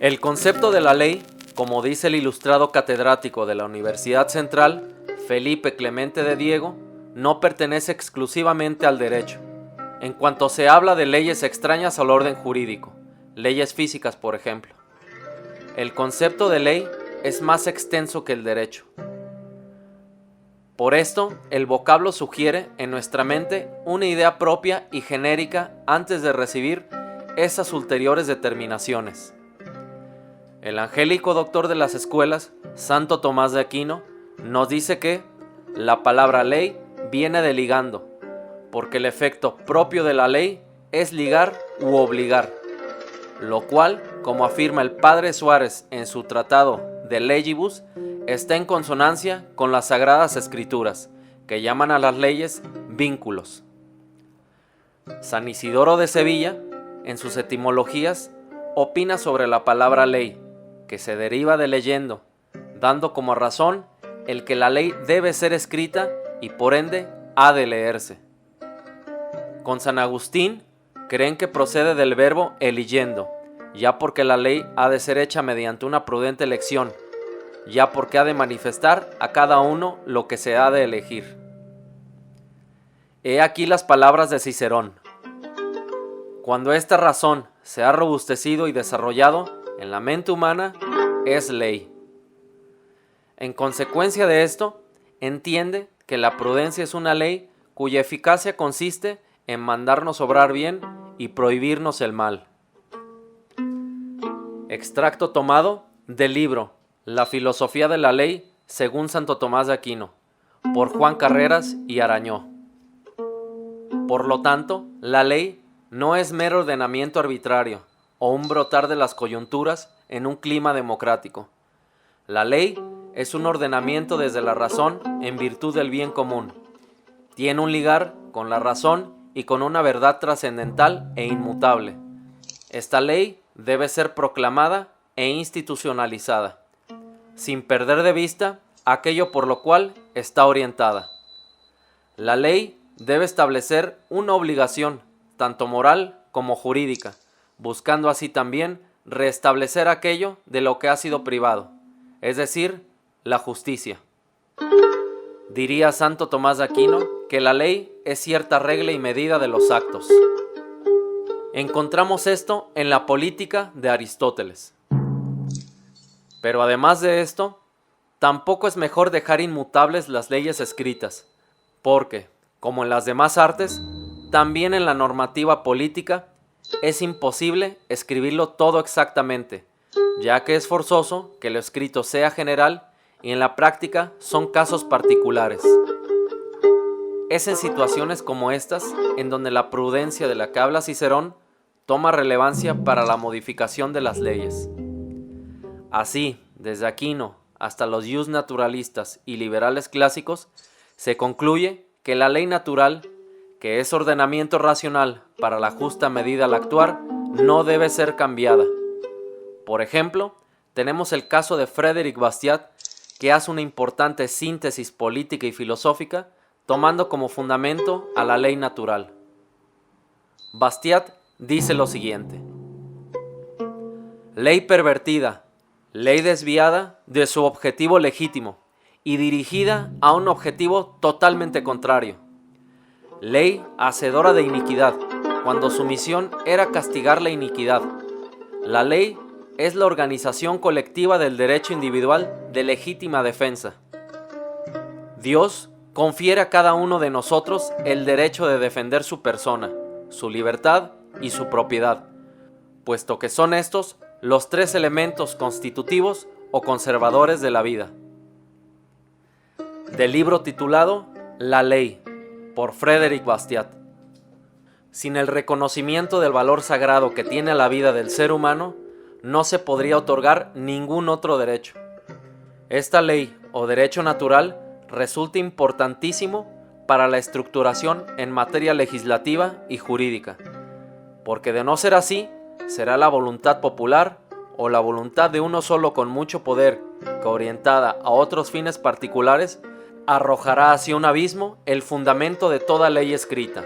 El concepto de la ley, como dice el ilustrado catedrático de la Universidad Central, Felipe Clemente de Diego, no pertenece exclusivamente al derecho. En cuanto se habla de leyes extrañas al orden jurídico, leyes físicas por ejemplo, el concepto de ley es más extenso que el derecho. Por esto, el vocablo sugiere en nuestra mente una idea propia y genérica antes de recibir esas ulteriores determinaciones. El angélico doctor de las escuelas, Santo Tomás de Aquino, nos dice que la palabra ley viene de ligando, porque el efecto propio de la ley es ligar u obligar, lo cual, como afirma el padre Suárez en su tratado De Legibus, está en consonancia con las Sagradas Escrituras, que llaman a las leyes vínculos. San Isidoro de Sevilla, en sus etimologías, opina sobre la palabra ley, que se deriva de leyendo, dando como razón el que la ley debe ser escrita y por ende ha de leerse. Con San Agustín, creen que procede del verbo eligiendo, ya porque la ley ha de ser hecha mediante una prudente elección, ya porque ha de manifestar a cada uno lo que se ha de elegir. He aquí las palabras de Cicerón. Cuando esta razón se ha robustecido y desarrollado en la mente humana, es ley. En consecuencia de esto, entiende que la prudencia es una ley cuya eficacia consiste en mandarnos obrar bien y prohibirnos el mal. Extracto tomado del libro La filosofía de la ley según Santo Tomás de Aquino, por Juan Carreras y Arañó. Por lo tanto, la ley no es mero ordenamiento arbitrario o un brotar de las coyunturas en un clima democrático. La ley es un ordenamiento desde la razón en virtud del bien común. Tiene un ligar con la razón y con una verdad trascendental e inmutable. Esta ley debe ser proclamada e institucionalizada, sin perder de vista aquello por lo cual está orientada. La ley debe establecer una obligación, tanto moral como jurídica, buscando así también restablecer aquello de lo que ha sido privado, es decir, la justicia. Diría Santo Tomás de Aquino que la ley es cierta regla y medida de los actos. Encontramos esto en la Política de Aristóteles. Pero además de esto, tampoco es mejor dejar inmutables las leyes escritas, porque, como en las demás artes, también en la normativa política es imposible escribirlo todo exactamente, ya que es forzoso que lo escrito sea general y en la práctica son casos particulares. Es en situaciones como estas en donde la prudencia de la que habla Cicerón toma relevancia para la modificación de las leyes. Así, desde Aquino hasta los ius naturalistas y liberales clásicos, se concluye que la ley natural, que es ordenamiento racional para la justa medida al actuar, no debe ser cambiada. Por ejemplo, tenemos el caso de Frédéric Bastiat, que hace una importante síntesis política y filosófica, tomando como fundamento a la ley natural. Bastiat dice lo siguiente: ley pervertida, ley desviada de su objetivo legítimo y dirigida a un objetivo totalmente contrario. Ley hacedora de iniquidad, cuando su misión era castigar la iniquidad. La ley es la organización colectiva del derecho individual de legítima defensa. Dios confiere a cada uno de nosotros el derecho de defender su persona, su libertad y su propiedad, puesto que son estos los tres elementos constitutivos o conservadores de la vida. Del libro titulado La Ley, por Frédéric Bastiat. Sin el reconocimiento del valor sagrado que tiene la vida del ser humano, no se podría otorgar ningún otro derecho. Esta ley o derecho natural resulta importantísimo para la estructuración en materia legislativa y jurídica, porque de no ser así, será la voluntad popular o la voluntad de uno solo con mucho poder, que orientada a otros fines particulares, arrojará hacia un abismo el fundamento de toda ley escrita.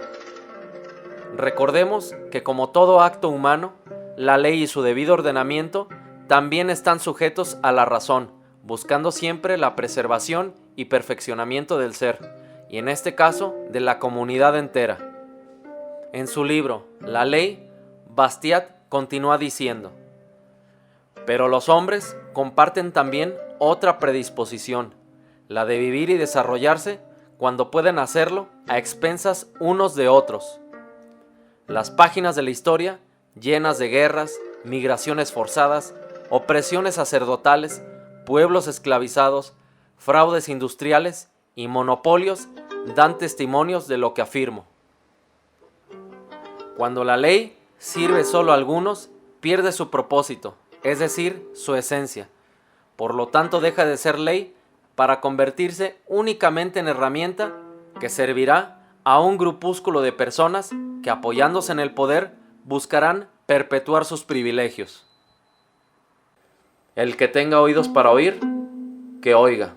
Recordemos que como todo acto humano, la ley y su debido ordenamiento también están sujetos a la razón, buscando siempre la preservación y perfeccionamiento del ser, y en este caso de la comunidad entera. En su libro La Ley, Bastiat continúa diciendo: pero los hombres comparten también otra predisposición, la de vivir y desarrollarse cuando pueden hacerlo a expensas unos de otros. Las páginas de la historia, llenas de guerras, migraciones forzadas, opresiones sacerdotales, pueblos esclavizados, fraudes industriales y monopolios, dan testimonios de lo que afirmo. Cuando la ley sirve solo a algunos, pierde su propósito, es decir, su esencia. Por lo tanto, deja de ser ley para convertirse únicamente en herramienta que servirá a un grupúsculo de personas que, apoyándose en el poder, buscarán perpetuar sus privilegios. El que tenga oídos para oír, que oiga.